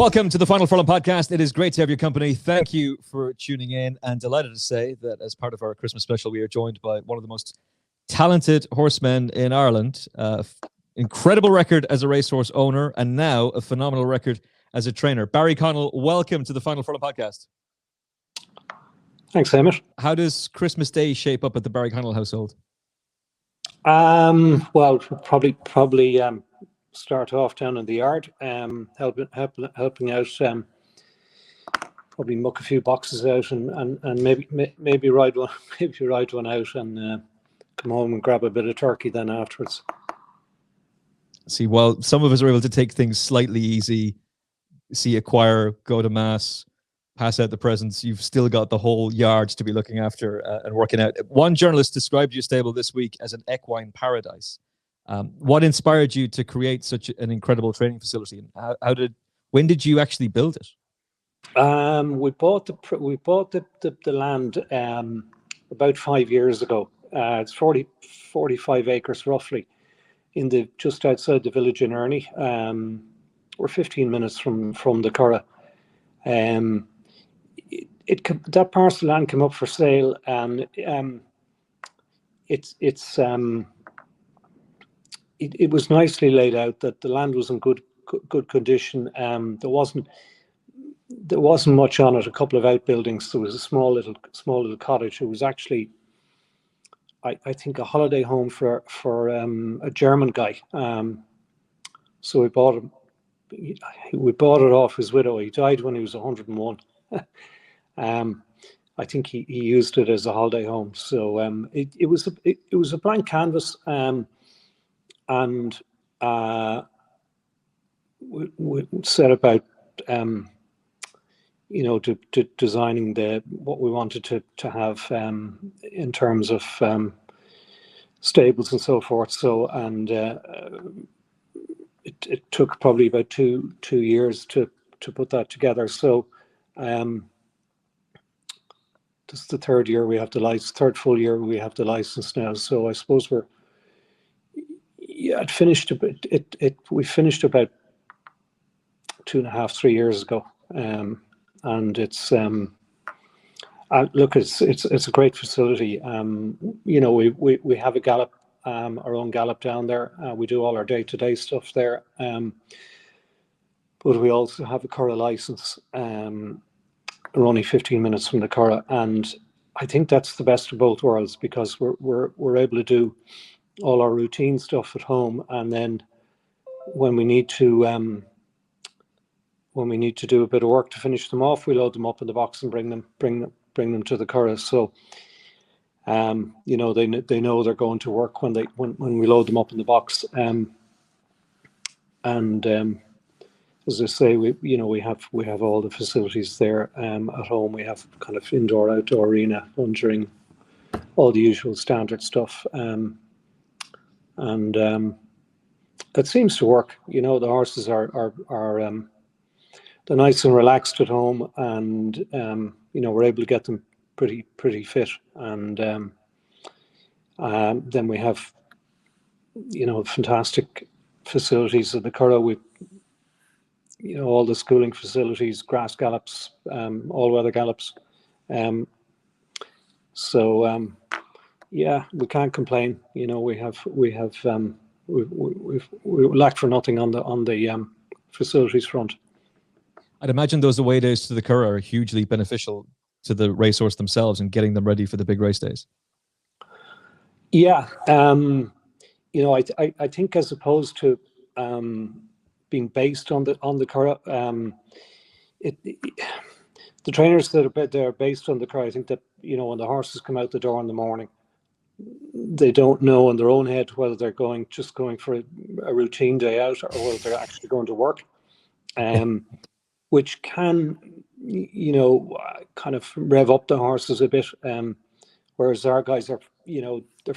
Welcome to the Final Furlong podcast. It is great to have your company. Thank you for tuning in, and delighted to say that as part of our Christmas special, we are joined by one of the most talented horsemen in Ireland. Incredible record as a racehorse owner, and now a phenomenal record as a trainer. Barry Connell, welcome to the Final Furlong podcast. Thanks, Emmet. How does Christmas Day shape up at the Barry Connell household? Well, probably start off down in the yard, helping out, probably muck a few boxes out and maybe ride one out and come home and grab a bit of turkey then afterwards. See, while some of us are able to take things slightly easy, see a choir, go to mass, pass out the presents, you've still got the whole yard to be looking after and working out. One journalist described your stable this week as an equine paradise. What inspired you to create such an incredible training facility? When did you actually build it? We bought the land about 5 years ago. It's 45 acres roughly, just outside the village in Ernie. We're 15 minutes from the Curragh. That parcel of land came up for sale, and it was nicely laid out. That the land was in good condition. There wasn't much on it. A couple of outbuildings. There was a small little cottage. It was actually, I think, a holiday home for a German guy. So we bought it off his widow. He died when he was 101. I think he used it as a holiday home. So it was a blank canvas. And we set about to designing what we wanted to have in terms of stables and so forth. So it took probably about two years to put that together. So this is the third full year we have the license now. So I suppose we finished about 2.5-3 years ago, and it's look, it's a great facility. We have a gallop, our own gallop down there. We do all our day-to-day stuff there, but we also have a Curragh license. We're only 15 minutes from the Curragh, and I think that's the best of both worlds, because we're able to do all our routine stuff at home, and then when we need to do a bit of work to finish them off, we load them up in the box and bring them to the Curragh. So they know they're going to work when we load them up in the box. As I say, we have all the facilities there at home. We have kind of indoor outdoor arena, wondering all the usual standard stuff. And it seems to work. The horses are they're nice and relaxed at home, and we're able to get them pretty fit. And then we have fantastic facilities at the Curragh. We all the schooling facilities, grass gallops, all-weather gallops. Yeah, we can't complain. We lack for nothing on the facilities front. I'd imagine those away days to the Curragh are hugely beneficial to the racehorse themselves and getting them ready for the big race days. Yeah, I think as opposed to being based on the Curragh, the trainers that are based on the Curragh, I think that when the horses come out the door in the morning, they don't know in their own head whether they're just going for a routine day out, or whether they're actually going to work, which can kind of rev up the horses a bit. Whereas our guys are they're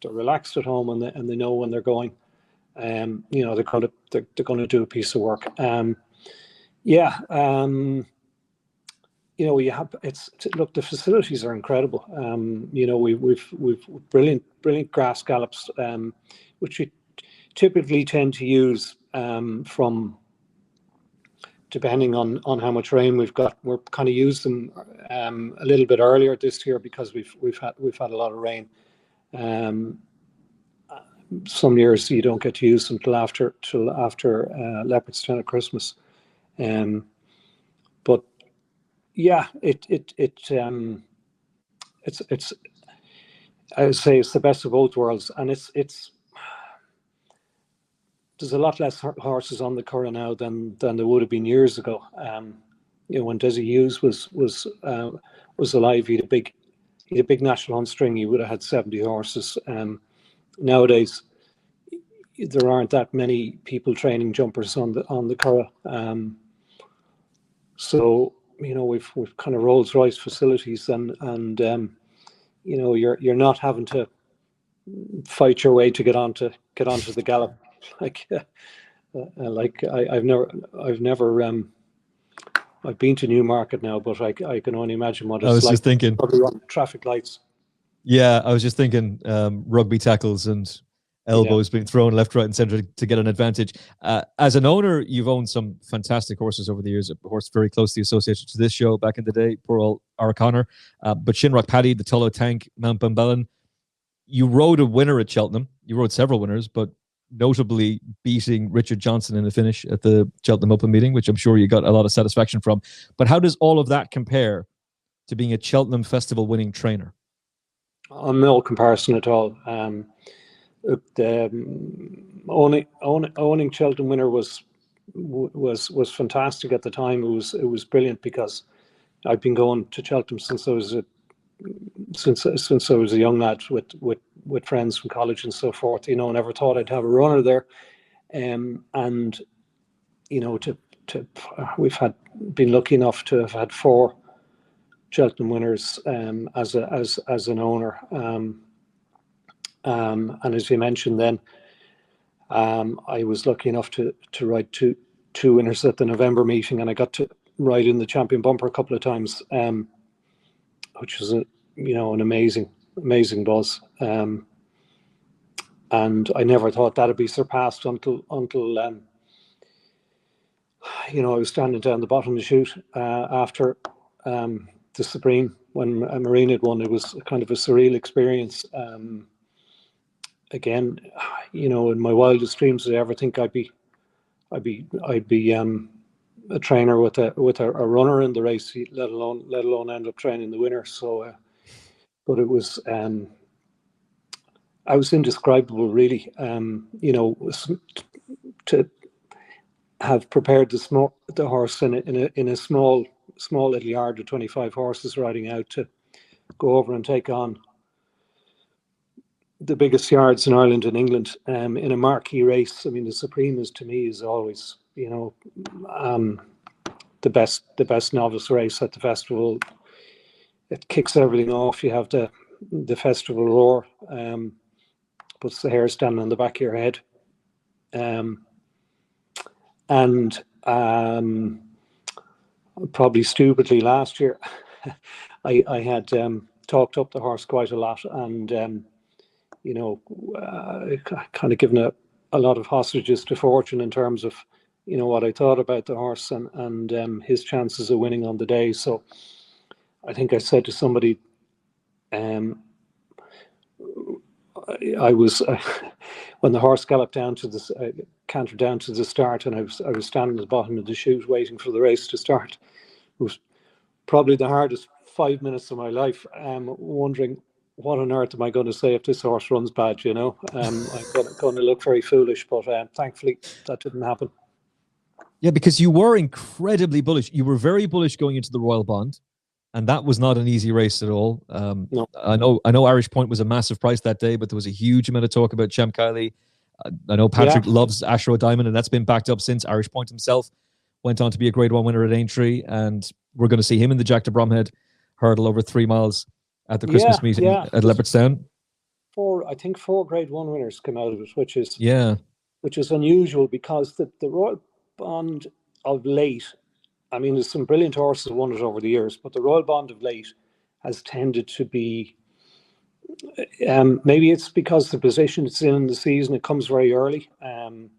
relaxed at home, and they know when they're going. They're going to do a piece of work. Look, the facilities are incredible. We've brilliant grass gallops, which we typically tend to use from depending on how much rain we've got, we're kind of used them a little bit earlier this year because we've had a lot of rain. Some years you don't get to use them till after Leopardstown at Christmas. But yeah, it's I would say it's the best of both worlds, and there's a lot less horses on the Curragh now than there would have been years ago. When Desi Hughes was alive, he had a big national hunt string. He would have had 70 horses. Nowadays, there aren't that many people training jumpers on the Curragh. So we've kind of Rolls Royce facilities, and you're not having to fight your way to get onto the gallop. I've been to Newmarket now, but I can only imagine what it's like. I was just thinking on traffic lights. Yeah, I was just thinking rugby tackles and elbows being thrown left, right, and centre to get an advantage. As an owner, you've owned some fantastic horses over the years. A horse very closely associated to this show back in the day, poor old O'Connor. But Shinrock Paddy, the Tullow Tank, Mount Bunbellin. You rode a winner at Cheltenham. You rode several winners, but notably beating Richard Johnson in the finish at the Cheltenham Open meeting, which I'm sure you got a lot of satisfaction from. But how does all of that compare to being a Cheltenham Festival-winning trainer? No comparison at all. Owning Cheltenham winner was fantastic at the time. It was brilliant because I've been going to Cheltenham since I was a young lad with friends from college and so forth. Never thought I'd have a runner there, and we've been lucky enough to have had 4 Cheltenham winners as an owner. And as you mentioned, then I was lucky enough to ride two winners at the November meeting, and I got to ride in the champion bumper a couple of times, which was an amazing buzz. And I never thought that'd be surpassed until I was standing down the bottom of the chute after the Supreme when Marine had won. It was kind of a surreal experience. Again, in my wildest dreams, did I ever think I'd be a trainer with a runner in the race, let alone end up training the winner. So, but it was I was indescribable, really. To have prepared the horse in a small little yard with 25 horses riding out to go over and take on the biggest yards in Ireland and England in a marquee race. I mean, the Supreme is always, the best novice race at the festival. It kicks everything off. You have the festival roar, puts the hair standing on the back of your head, and probably stupidly last year, I had talked up the horse quite a lot, and kind of given a lot of hostages to fortune in terms of what I thought about the horse and his chances of winning on the day. So I think I said to somebody, I was when the horse galloped down to this cantered down to the start, and I was standing at the bottom of the chute waiting for the race to start. It was probably the hardest 5 minutes of my life, wondering what on earth am I going to say if this horse runs bad. I'm going to look very foolish, but thankfully that didn't happen. Yeah, because you were incredibly bullish. You were very bullish going into the Royal Bond, and that was not an easy race at all. No. I know Irish Point was a massive price that day, but there was a huge amount of talk about Champ Kiley. I know Patrick loves Ashrow Diamond, and that's been backed up since. Irish Point himself went on to be a Grade 1 winner at Aintree, and we're going to see him in the Jack de Bromhead hurdle over 3 miles at the Christmas meeting at Leopardstown. I think 4 Grade 1 winners come out of it, which is unusual because the Royal Bond of late, I mean, there's some brilliant horses who won it over the years, but the Royal Bond of late has tended to be, maybe it's because the position it's in the season, it comes very early, and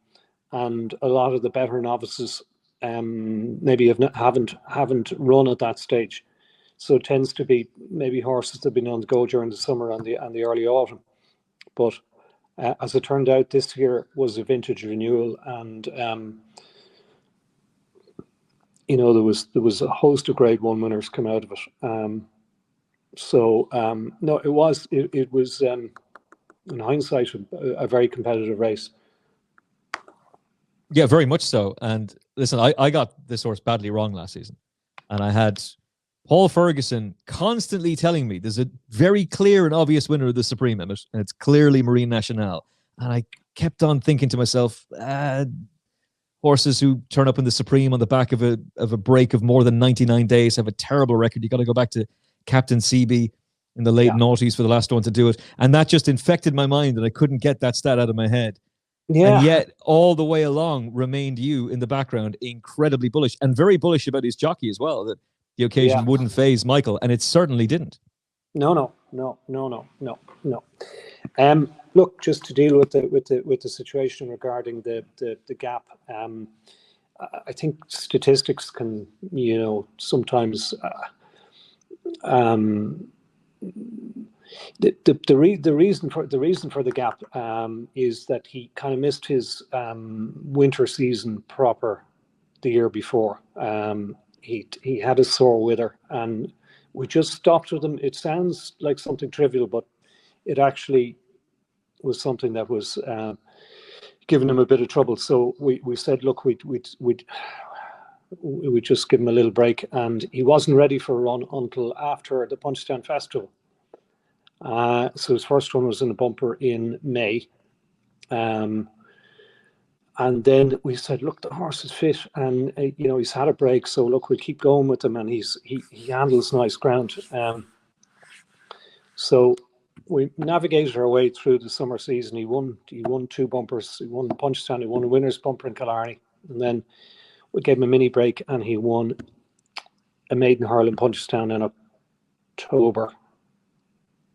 a lot of the better novices maybe haven't run at that stage. So it tends to be maybe horses that have been on the go during the summer and the early autumn. But as it turned out, this year was a vintage renewal, and there was a host of Grade 1 winners come out of it. No, it was in hindsight a very competitive race. Yeah, very much so. And listen, I got this horse badly wrong last season, and I had Paul Ferguson constantly telling me there's a very clear and obvious winner of the Supreme, Emmet, and it's clearly Marine Nationale. And I kept on thinking to myself, horses who turn up in the Supreme on the back of a break of more than 99 days have a terrible record. You got to go back to Captain CB in the late noughties for the last one to do it. And that just infected my mind, and I couldn't get that stat out of my head. Yeah. And yet, all the way along, remained you in the background, incredibly bullish, and very bullish about his jockey as well, that the occasion wouldn't phase Michael, and it certainly didn't. No. Look, just to deal with the situation regarding the gap, I think statistics can, sometimes the reason for the gap is that he kind of missed his winter season proper the year before. He had a sore wither, and we just stopped with him. It sounds like something trivial, but it actually was something that was giving him a bit of trouble. So we said, look, we'd just give him a little break, and he wasn't ready for a run until after the Punchestown Festival. So his first run was in a bumper in May. And then we said, look, the horse is fit, and he's had a break, so look, we'll keep going with him, and he handles nice ground. So we navigated our way through the summer season. He won 2 bumpers. He won Punchestown. He won a winner's bumper in Killarney, and then we gave him a mini break, and he won a maiden hurl in Punchestown in October.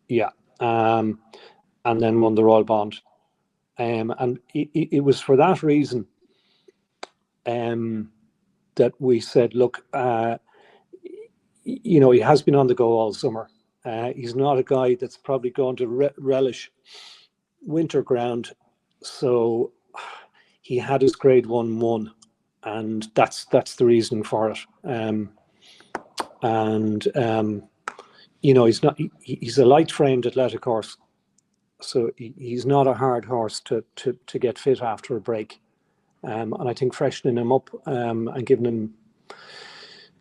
Yeah, and then won the Royal Bond. And it was for that reason that we said, look, he has been on the go all summer. He's not a guy that's probably going to relish winter ground. So he had his Grade 1 won, and that's the reason for it. He's a light-framed athletic horse. So he's not a hard horse to get fit after a break, and I think freshening him up and giving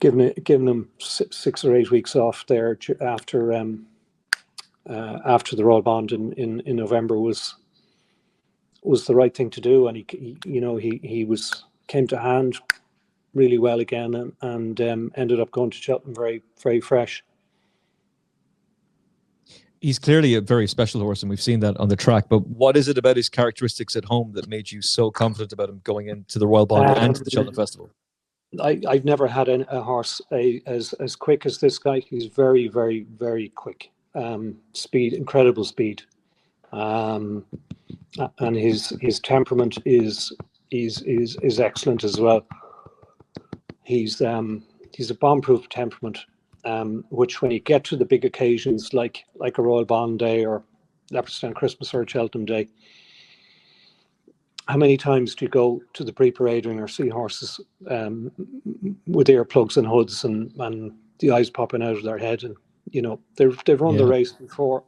him 6 or 8 weeks off there after the Royal Bond in November was the right thing to do, and he came to hand really well again, and ended up going to Cheltenham very, very fresh. He's clearly a very special horse, and we've seen that on the track. But what is it about his characteristics at home that made you so confident about him going into the Royal Bond and to the Cheltenham Festival? I've never had a horse as quick as this guy. He's very, very, very quick. Speed, incredible speed, and his temperament is excellent as well. He's a bomb-proof temperament. Which, when you get to the big occasions like a Royal Bond Day or Leopardstown Christmas or Cheltenham Day, how many times do you go to the pre-parade ring or see horses with earplugs and hoods and the eyes popping out of their head, and they've run the race before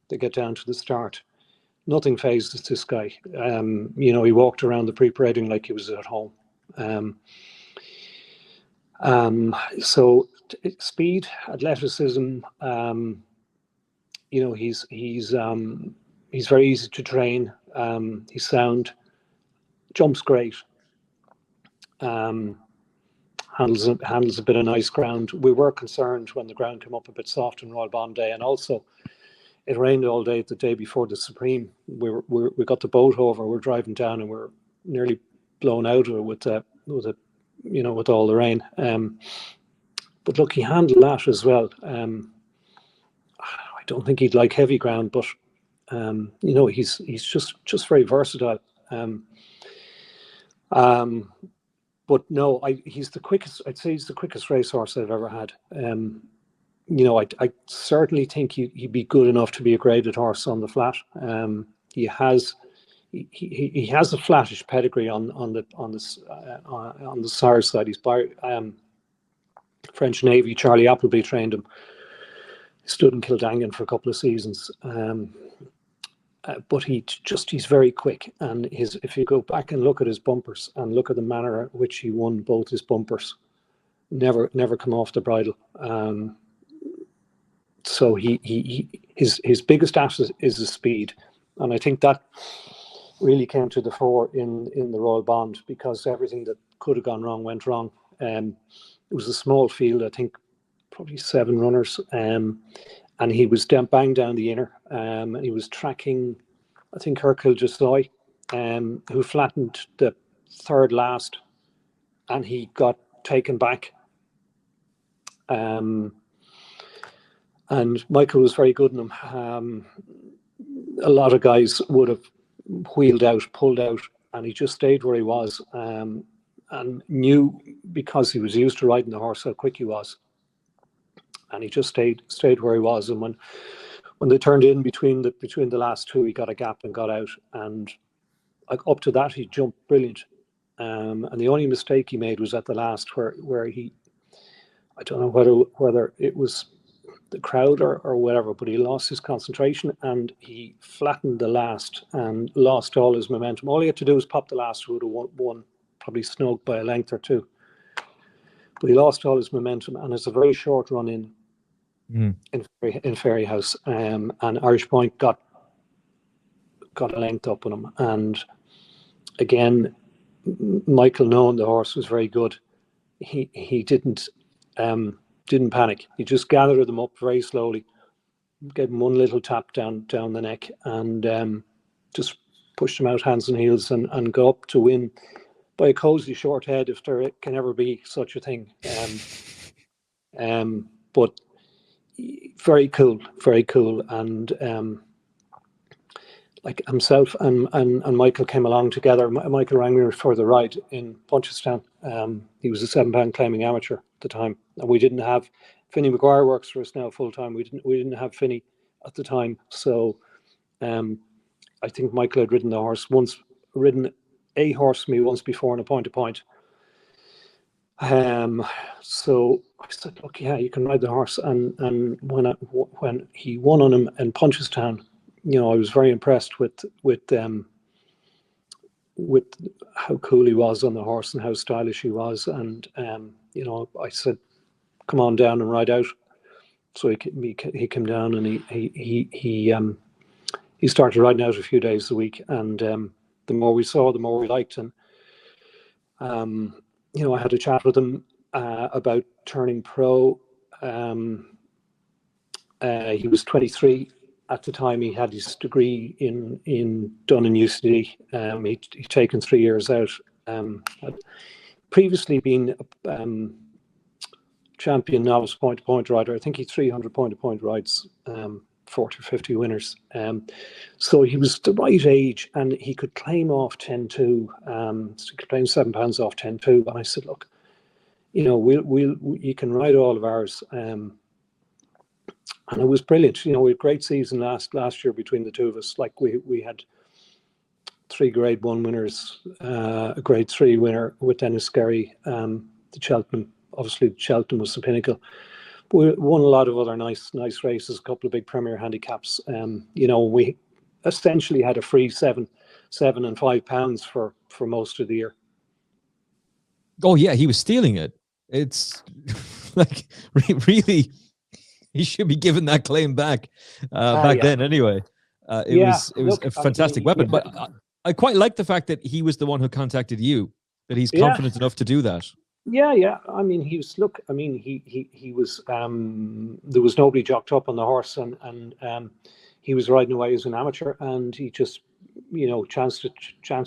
they get down to the start. Nothing phases this guy. He walked around the pre-parade ring like he was at home. So speed, athleticism, he's very easy to train. He's sound, jumps great, handles a bit of nice ground. We were concerned when the ground came up a bit soft on Royal Bond Day, and also it rained all day the day before the Supreme. We got the boat over. We're driving down, and we're nearly blown out of it with all the rain. But look, he handled that as well. I don't think he'd like heavy ground, but he's just very versatile. But no, he's the quickest. I'd say he's the quickest racehorse I've ever had. You know, I certainly think he'd be good enough to be a graded horse on the flat. He has a flattish pedigree on the sire side. He's by French Navy. Charlie Appleby trained him. He stood in Kildangan for a couple of seasons. But he's very quick, and if you go back and look at his bumpers and look at the manner in which he won both his bumpers, never come off the bridle. So his biggest asset is his speed, and I think that really came to the fore in the Royal Bond, because everything that could have gone wrong went wrong. It was a small field, I think probably 7 runners, and he was bang down the inner, and he was tracking, I think, Arkle Novice, who flattened the third last, and he got taken back. And Michael was very good in him. A lot of guys would have wheeled out, pulled out, and he just stayed where he was, and knew, because he was used to riding the horse, how quick he was. And he just stayed where he was. And when they turned in between the last two, he got a gap and got out. And up to that, he jumped brilliant. And the only mistake he made was at the last, where he, I don't know whether it was the crowd or whatever, but he lost his concentration and he flattened the last and lost all his momentum. All he had to do was pop the last, who would have won probably snug by a length or two. But he lost all his momentum, and it's a very short run in Fairyhouse, and Irish Point got a length up on him. And again, Michael, knowing the horse was very good, he didn't panic. He just gathered them up very slowly, gave him one little tap down the neck, and just pushed him out hands and heels and go up to win by a cozy short head, if there can ever be such a thing. But very cool, and like himself and Michael came along together. Michael rang me for the ride in Punchestown. He was a £7 claiming amateur at the time, and we didn't have Finney Maguire works for us now full time. We didn't have Finney at the time, so I think Michael had ridden a horse for me once before in a point-to-point. So I said, look, yeah, you can ride the horse. And when he won on him in Punchestown, you know, I was very impressed with how cool he was on the horse and how stylish he was. And you know, I said, come on down and ride out. So he came down, and he started riding out a few days a week. And the more we saw, the more we liked. And you know, I had a chat with him about turning pro. He was 23 at the time. He had his degree done in UCD. He'd taken 3 years out. Had previously been champion novice point-to-point rider. I think he 300 point-to-point rides, 40 or 50 winners. So he was the right age, and he could claim off 10-2. So he could claim £7 off 10-2. And I said, look, you know, you can ride all of ours. And it was brilliant. You know, we had a great season last year between the two of us. Like we had 3 Grade 1 winners, a Grade 3 winner with Dennis Skerry, the Cheltenham. Obviously, Cheltenham was the pinnacle. We won a lot of other nice races, a couple of big Premier handicaps. You know, we essentially had a free £7 and £5 for most of the year. Oh yeah, he was stealing it. It's like really, he should be given that claim back then anyway. It was a fantastic weapon. But I quite like the fact that he was the one who contacted you, that he's confident enough to do that. Yeah. I mean, he was. There was nobody jocked up on the horse, and he was riding away as an amateur, and he just, you know, chanced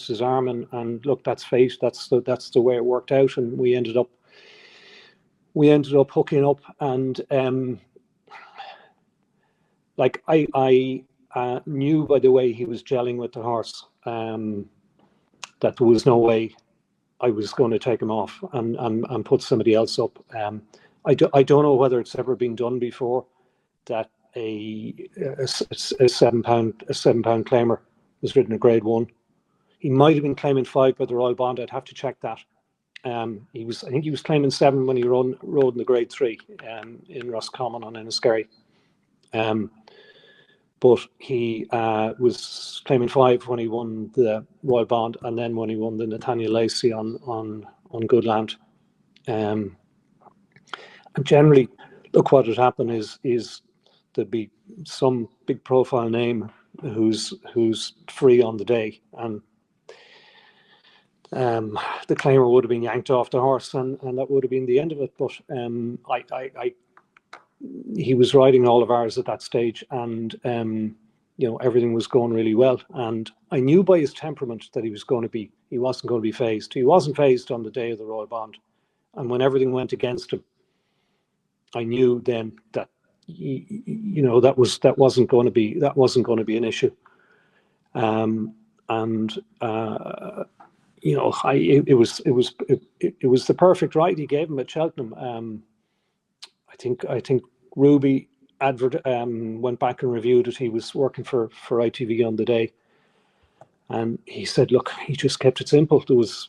his arm, and look, that's fate. That's the way it worked out, and we ended up hooking up, and like I knew by the way he was gelling with the horse, that there was no way I was going to take him off and put somebody else up. I don't know whether it's ever been done before that a 7 pound claimer was ridden a Grade 1. He might have been claiming 5 by the Royal Bond. I'd have to check that. I think he was claiming 7 when he rode in the Grade 3 in Roscommon on Enniskerry. But he was claiming 5 when he won the Royal Bond, and then when he won the Nathaniel Lacey on good land. And generally, look, what would happen is there'd be some big profile name who's free on the day, and the claimer would have been yanked off the horse, and that would have been the end of it. But he was riding all of ours at that stage, and everything was going really well. And I knew by his temperament that he wasn't going to be phased. He wasn't phased on the day of the Royal Bond, and when everything went against him, I knew then that that wasn't going to be an issue. It was the perfect ride he gave him at Cheltenham. I think Ruby went back and reviewed it. He was working for ITV on the day, and he said, look, he just kept it simple. There was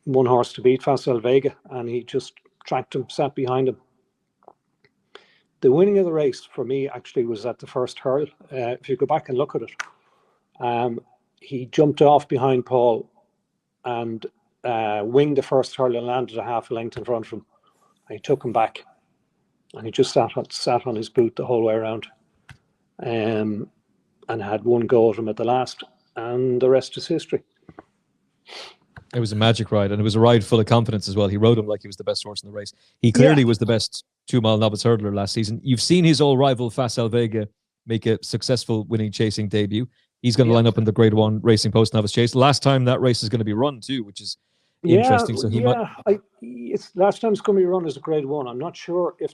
one horse to beat, Facile Vega, and he just tracked him, sat behind him. The winning of the race for me actually was at the first hurl. If you go back and look at it, he jumped off behind Paul and winged the first hurl and landed a half a length in front of him. And he took him back, and he just sat on his boot the whole way around, and had one go at him at the last, and the rest is history. It was a magic ride, and it was a ride full of confidence as well. He rode him like he was the best horse in the race. He clearly was the best 2-mile novice hurdler last season. You've seen his old rival Facile Vega make a successful winning chasing debut. He's going to line up in the Grade 1 Racing Post Novice Chase. Last time that race is going to be run too, which is interesting. So last time it's going to be run as a Grade 1. I'm not sure if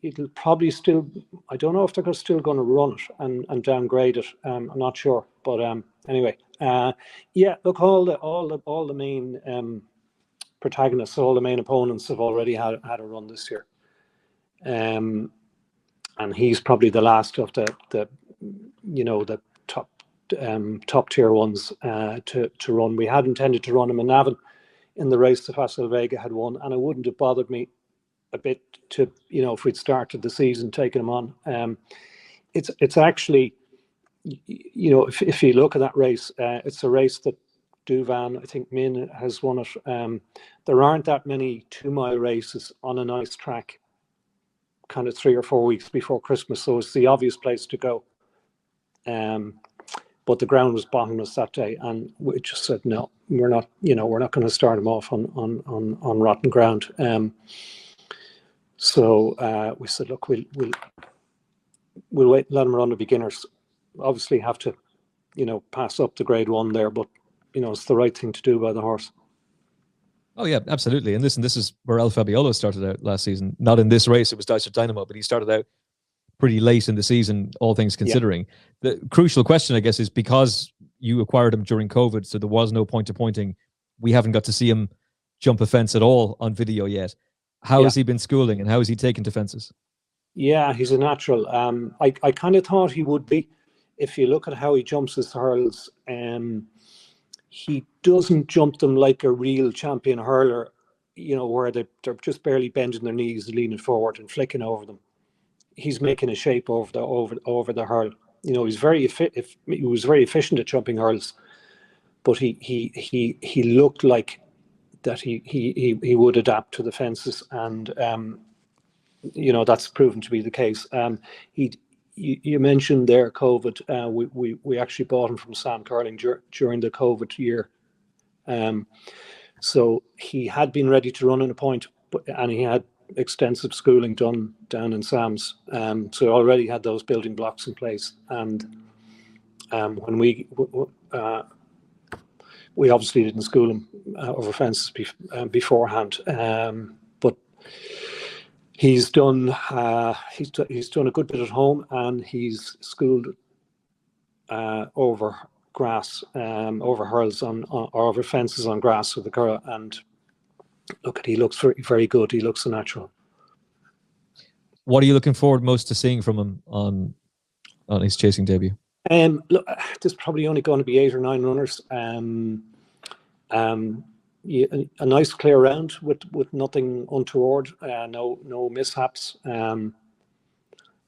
it'll probably still. I don't know if they're still going to run it and downgrade it. I'm not sure, but anyway, look, all the main protagonists, all the main opponents have already had a run this year, and he's probably the last of the top tier ones to run. We had intended to run him in Navan in the race that Facile Vega had won, and it wouldn't have bothered me a bit to, if we'd started the season taking him on. It's actually, if you look at that race, it's a race that Duvan, I think Min has won it. There aren't that many 2-mile races on a nice track kind of 3 or 4 weeks before Christmas, so it's the obvious place to go. But the ground was bottomless that day, and we just said, no, we're not going to start him off on rotten ground. So we said, look, we'll wait, let him run the beginners. Obviously have to, pass up the Grade 1 there, but it's the right thing to do by the horse. Oh yeah, absolutely. And listen, this is where El Fabiolo started out last season. Not in this race, it was Dicer Dynamo, but he started out pretty late in the season, all things considering. Yeah. The crucial question, I guess, is because you acquired him during COVID, so there was no point to pointing. We haven't got to see him jump a fence at all on video yet. How has he been schooling, and how has he taken to fences? Yeah, he's a natural. I kind of thought he would be. If you look at how he jumps his hurls, he doesn't jump them like a real champion hurler, where they're just barely bending their knees, leaning forward and flicking over them. He's making a shape over the hurl. He's he was very efficient at jumping hurls, but he looked like that he would adapt to the fences, and that's proven to be the case. You mentioned there COVID. We actually bought him from Sam Curling during the COVID year, so he had been ready to run in a point, and he had extensive schooling done down in Sam's, so already had those building blocks in place. And when we obviously didn't school him over fences beforehand, but he's done a good bit at home, and he's schooled over grass, over hurls or over fences on grass with the Curragh, and look, he looks very, very good. He looks a natural. What are you looking forward most to seeing from him on his chasing debut? Look, there's probably only going to be 8 or 9 runners. Yeah, a nice clear round with nothing untoward, no mishaps.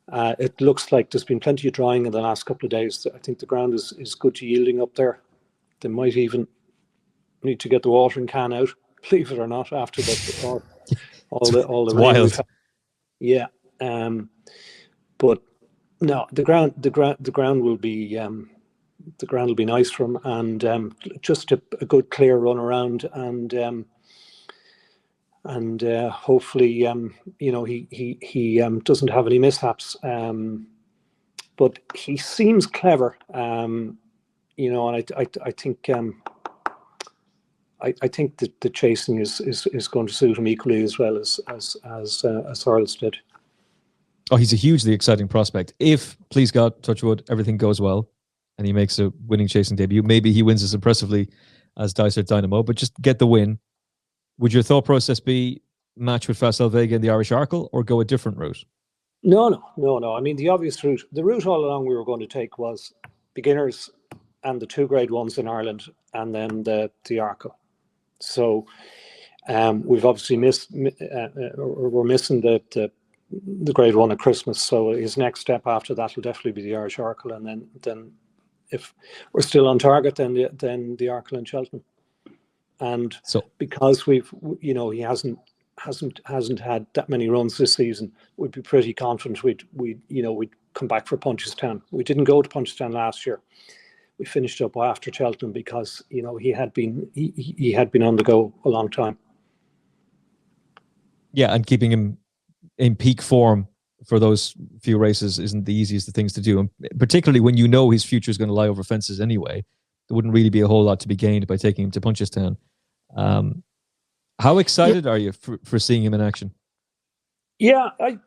It looks like there's been plenty of drying in the last couple of days. I think the ground is good to yielding up there. They might even need to get the watering can out, believe it or not, after all the rain wild. we've had. Yeah, but no, the ground will be nice for him, and just a good clear run around, and hopefully he doesn't have any mishaps. But he seems clever, and I think that the chasing is going to suit him equally as well as Hurls did. Oh, he's a hugely exciting prospect. If, please God, touch wood, everything goes well and he makes a winning chasing debut, maybe he wins as impressively as Dysart Dynamo, but just get the win. Would your thought process be match with Facile Vega in the Irish Arkle, or go a different route? No. I mean, the obvious route, the route all along we were going to take was beginners and the 2 Grade 1s in Ireland, and then the Arkle. So we've obviously we're missing the Grade 1 at Christmas. So his next step after that will definitely be the Irish Arkle, and then if we're still on target, then the Arkle and Cheltenham. And so, because he hasn't had that many runs this season, we'd be pretty confident we'd come back for Punchestown. We didn't go to Punchestown last year. We finished up after Cheltenham because he had been on the go a long time. Yeah, and keeping him in peak form for those few races isn't the easiest of things to do, and particularly when his future is going to lie over fences anyway. There wouldn't really be a whole lot to be gained by taking him to Punchestown. How excited are you for seeing him in action? Yeah, I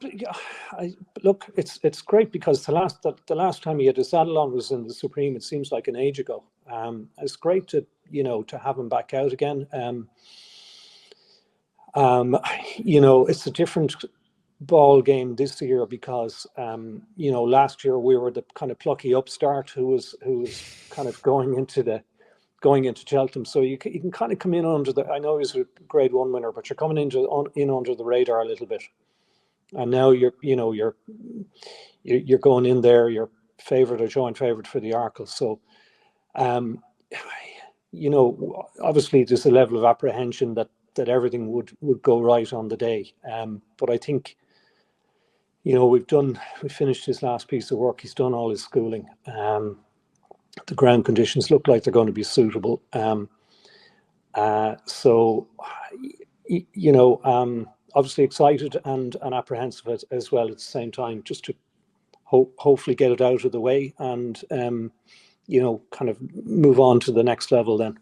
look, it's great because the last time he had his saddle on was in the Supreme. It seems like an age ago. It's great to have him back out again. It's a different ball game this year because last year we were the kind of plucky upstart who was kind of going into Cheltenham. So you can kind of come in under the. I know he's a Grade 1 winner, but you're coming in under the radar a little bit. And now you're going in there, you're favourite or joint favourite for the Arkle. So, obviously there's a level of apprehension that everything would go right on the day. But I think, we finished his last piece of work. He's done all his schooling. The ground conditions look like they're going to be suitable. Obviously excited and apprehensive as well at the same time, just to hopefully get it out of the way and kind of move on to the next level then.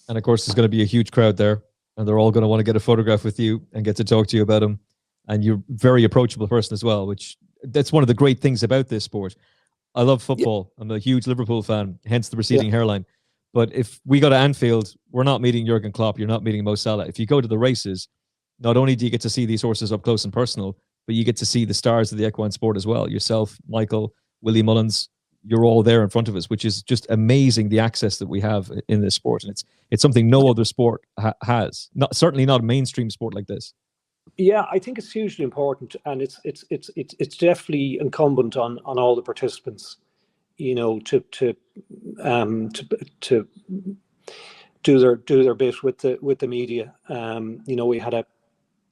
And of course, there's going to be a huge crowd there, and they're all going to want to get a photograph with you and get to talk to you about him. And you're a very approachable person as well, that's one of the great things about this sport. I love football. Yeah. I'm a huge Liverpool fan, hence the receding hairline. But if we go to Anfield, we're not meeting Jurgen Klopp. You're not meeting Mo Salah. If you go to the races, not only do you get to see these horses up close and personal, but you get to see the stars of the equine sport as well. Yourself, Michael, Willie Mullins, you're all there in front of us, which is just amazing, the access that we have in this sport. And it's something no other sport has. Certainly not a mainstream sport like this. Yeah, I think it's hugely important, and it's definitely incumbent on all the participants, to do their bit with the media.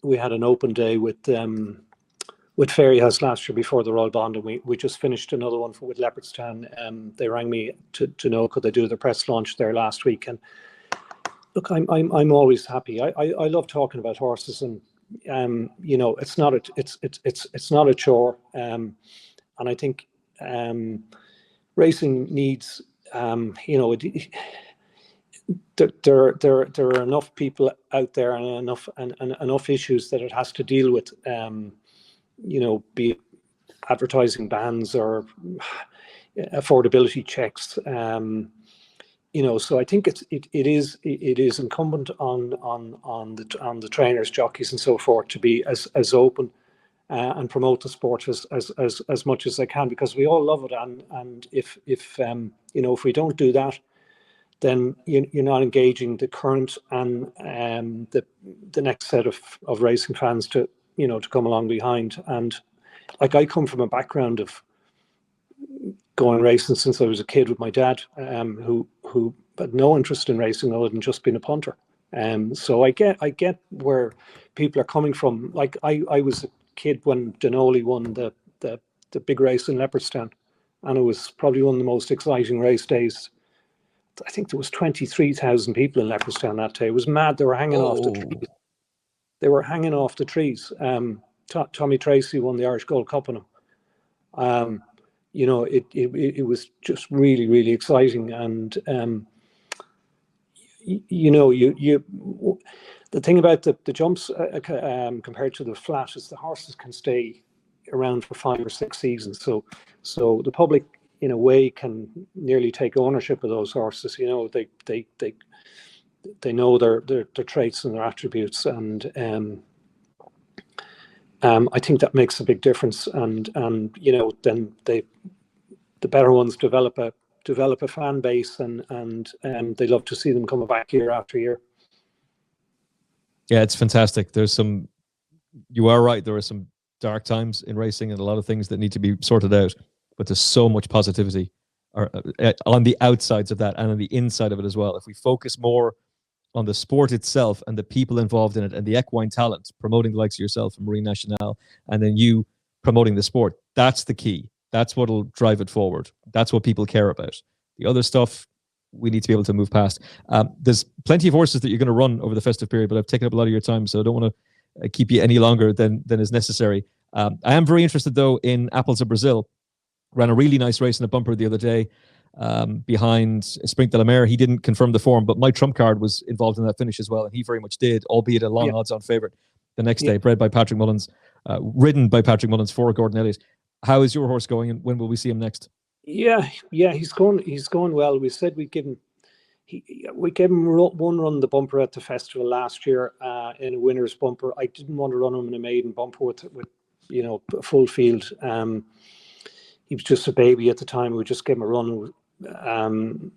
We had an open day with Fairyhouse last year before the Royal Bond, and we just finished another one with Leopardstown. They rang me to know could they do the press launch there last week, and look, I'm always happy. I love talking about horses, and it's not a chore, and I think racing needs there are enough people out there and enough issues that it has to deal with, be it advertising bans or affordability checks. So I think it is incumbent on the trainers, jockeys, and so forth to be as open and promote the sport as much as they can, because we all love it. And if we don't do that, then you're not engaging the current and the next set of racing fans to come along behind. And like, I come from a background of going racing since I was a kid with my dad, who had no interest in racing other than just being a punter. So I get where people are coming from. Like, I was a kid when Denoli won the big race in Leopardstown, and it was probably one of the most exciting race days. I think there was 23,000 people in Leopardstown that day. It was mad. They were hanging off the trees. They were hanging off the trees. Tommy Tracy won the Irish Gold Cup on him. It was just really, really exciting. And the thing about the jumps compared to the flat is the horses can stay around for 5 or 6 seasons. So the public, in a way, can nearly take ownership of those horses. They know their traits and their attributes, and I think that makes a big difference. And then the better ones develop a fan base, and they love to see them coming back year after year. Yeah, it's fantastic. You are right, there are some dark times in racing and a lot of things that need to be sorted out, but there's so much positivity on the outsides of that and on the inside of it as well. If we focus more on the sport itself and the people involved in it and the equine talent, promoting the likes of yourself and Marine Nationale, and then you promoting the sport, that's the key. That's what'll drive it forward. That's what people care about. The other stuff, we need to be able to move past. There's plenty of horses that you're going to run over the festive period, but I've taken up a lot of your time, so I don't want to keep you any longer than is necessary. I am very interested, though, in Apples of Bresil. Ran a really nice race in a bumper the other day behind Sprint de la Mer. He didn't confirm the form, but my trump card was involved in that finish as well, and he very much did, albeit a long odds-on favourite the next day, bred by Patrick Mullins, ridden by Patrick Mullins for Gordon Elliott. How is your horse going, and when will we see him next? Yeah, he's going well. We said we gave him one run the bumper at the festival last year in a winner's bumper. I didn't want to run him in a maiden bumper with a full field. He was just a baby at the time. We just gave him a run, and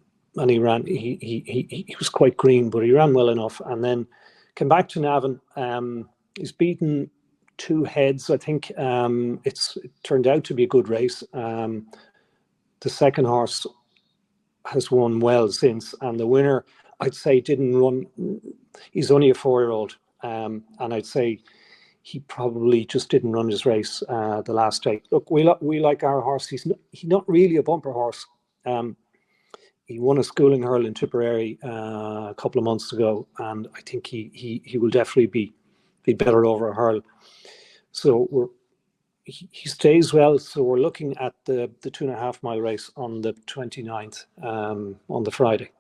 he ran. He was quite green, but he ran well enough. And then came back to Navan. He's beaten 2 heads. I think it turned out to be a good race. The second horse has won well since, and the winner, I'd say, didn't run. He's only a 4-year-old, and I'd say he probably just didn't run his race the last day. Look, we like our horse. He's not really a bumper horse. He won a schooling hurl in Tipperary a couple of months ago, and I think he will definitely be better over a hurl. So he stays well. So we're looking at the 2.5 mile race on the 29th on the Friday,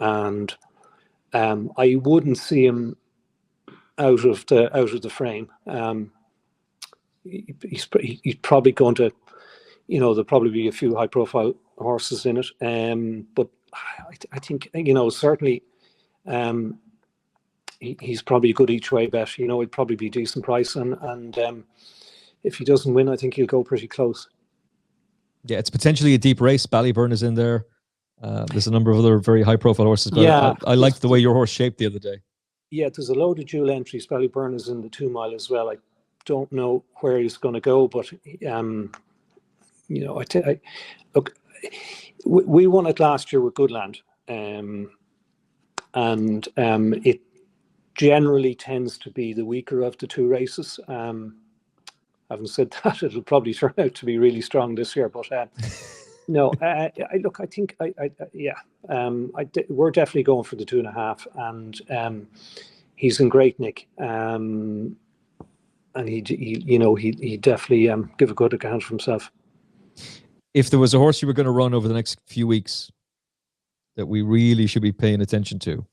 and I wouldn't see him out of the frame. He's probably going to, there'll probably be a few high profile horses in it. But I think, certainly he's probably a good each way bet. It'd probably be a decent price, and if he doesn't win, I think he'll go pretty close. Yeah, it's potentially a deep race. Ballyburn is in there. There's a number of other very high profile horses, but I liked the way your horse shaped the other day. Yeah, there's a load of dual entries. Ballyburn is in the 2 mile as well. I don't know where he's going to go, but look, we won it last year with Goodland, and it generally tends to be the weaker of the 2 races. Having said that, it'll probably turn out to be really strong this year. But no, I think we're definitely going for the 2.5, and he's in great nick, and he definitely give a good account for himself. If there was a horse you were going to run over the next few weeks that we really should be paying attention to,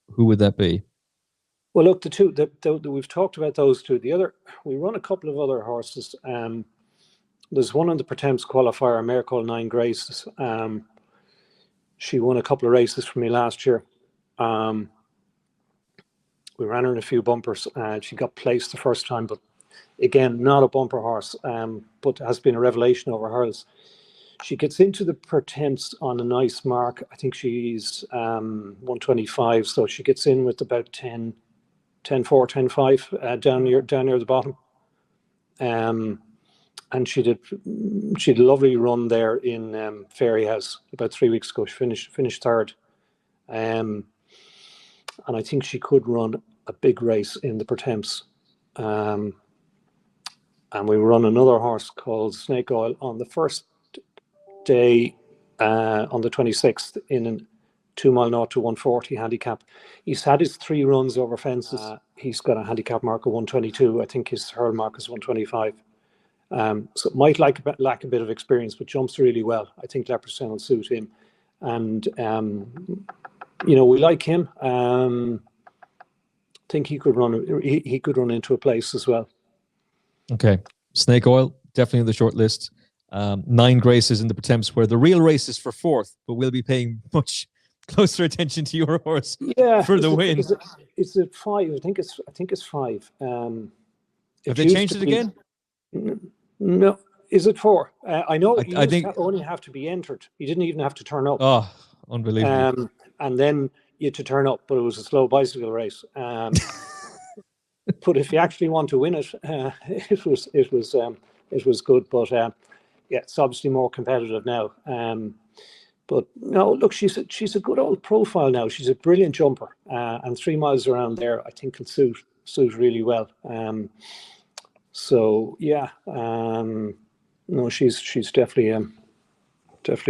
who would that be? Well, look, the 2 we've talked about those 2. The other, we run a couple of other horses. There's one in the Pertemps qualifier, a mare called Nine Graces. She won a couple of races for me last year. We ran her in a few bumpers. She got placed the first time, but again, not a bumper horse, but has been a revelation over hurdles. She gets into the Pertemps on a nice mark. I think she's 125, so she gets in with about 10, 10-4, 10-5 down near the bottom. And she did a lovely run there in Fairy House about 3 weeks ago. She finished third. And I think she could run a big race in the Pertemps. And we run another horse called Snake Oil on the first day, on the 26th, in a 2 mile 0 to 140 handicap. He's had his 3 runs over fences. He's got a handicap mark of 122. I think his hurl mark is 125. So it might lack a bit of experience, but jumps really well. I think Leopardstown will suit him. And, we like him. I think he could run into a place as well. Okay. Snake Oil, definitely on the short list. 9 Graces in the Pertemps, where the real race is for 4th, but we'll be paying much closer attention to your horse for the win. Is it 5? I think it's 5. Have they changed it again? No. Is it 4? I know I think only have to be entered. You didn't even have to turn up. Oh, unbelievable. And then you had to turn up, but it was a slow bicycle race. But if you actually want to win it, it was good. But yeah, it's obviously more competitive now. But no, look, she's a good old profile now. She's a brilliant jumper, and 3 miles around there, I think, can suit really well. So yeah, no, she's definitely a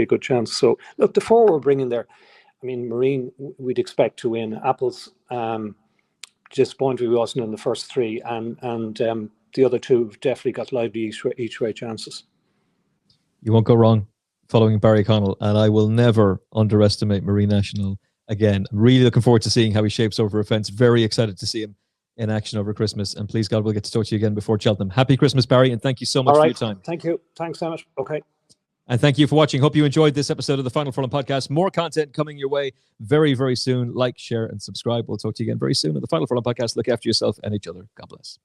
good chance. So look, the 4 we're bringing there. I mean, Marine, we'd expect to win. Apples, disappointed we wasn't in the first 3, and the other 2 have definitely got lively each way chances. You won't go wrong following Barry Connell, and I will never underestimate Marine Nationale again. I'm really looking forward to seeing how he shapes over a fence. Very excited to see him in action over Christmas, and please God, we'll get to talk to you again before Cheltenham. Happy Christmas, Barry, and thank you so much for your time. Thank you. Thanks so much. Okay. And thank you for watching. Hope you enjoyed this episode of the Final Furlong podcast. More content coming your way very, very soon. Like, share, and subscribe. We'll talk to you again very soon on the Final Furlong podcast. Look after yourself and each other. God bless.